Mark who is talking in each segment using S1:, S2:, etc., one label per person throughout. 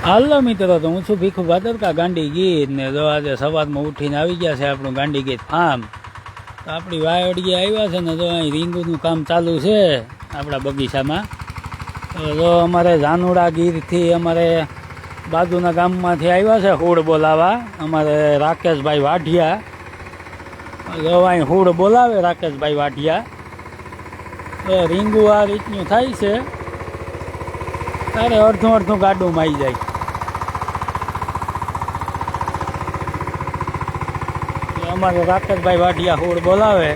S1: હાલો મિત્રો, તો હું છું ભીખુ ભાદરકા ગાંડી ગીત ને જો આજે સવારમાં ઉઠીને આવી ગયા છે આપણું ગાંડી ગીત ફાર્મ. તો આપણી વાયડીએ આવ્યા છે ને જો અહીં રીંગુનું કામ ચાલુ છે આપણા બગીચામાં. તો જો અમારે જાનુડા ગીરથી અમારે બાજુના ગામમાંથી આવ્યા છે હુડ બોલાવા અમારે રાકેશભાઈ વાઢિયા. જો અહીં હુડ બોલાવે રાકેશભાઈ વાઢિયા. તો રીંગુ આ રીતનું થાય છે તારે અડધું અડધું ગાડું આવી જાય. અમારે રાકેશભાઈ વાઢિયા હુડ બોલાવે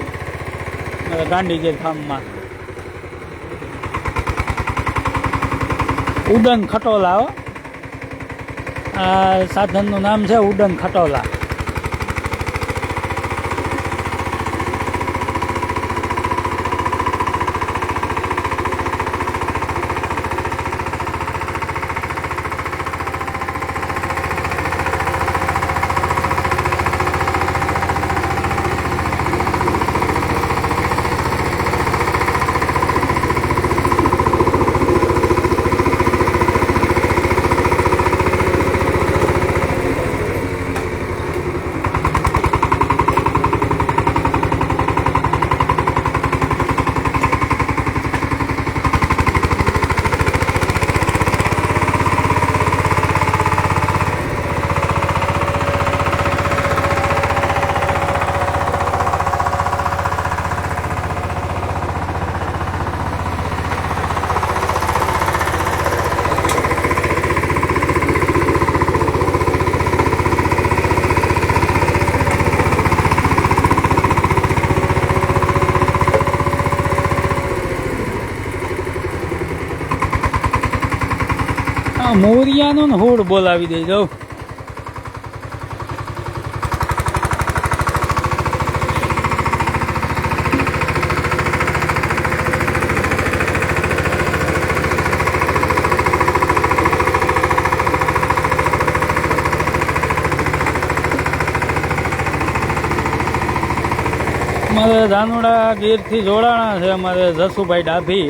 S1: ગાંધીગીર ફાર્મમાં. ઉડન ખટોલા, આ સાધનનું નામ છે ઉડન ખટોલા. મોરિયાનો ને હુડ બોલાવી દેજો. અમારે ધાનુડા ગીરથી જોડાણા છે અમારે જસુભાઈ ડાભી.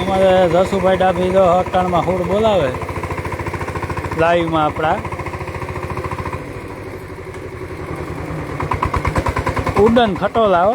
S1: અમારે જસુભાઈ ડાભી તો અટાણમાં હુડ બોલાવે લાઈવમાં આપણા ઉડન ખટોલા.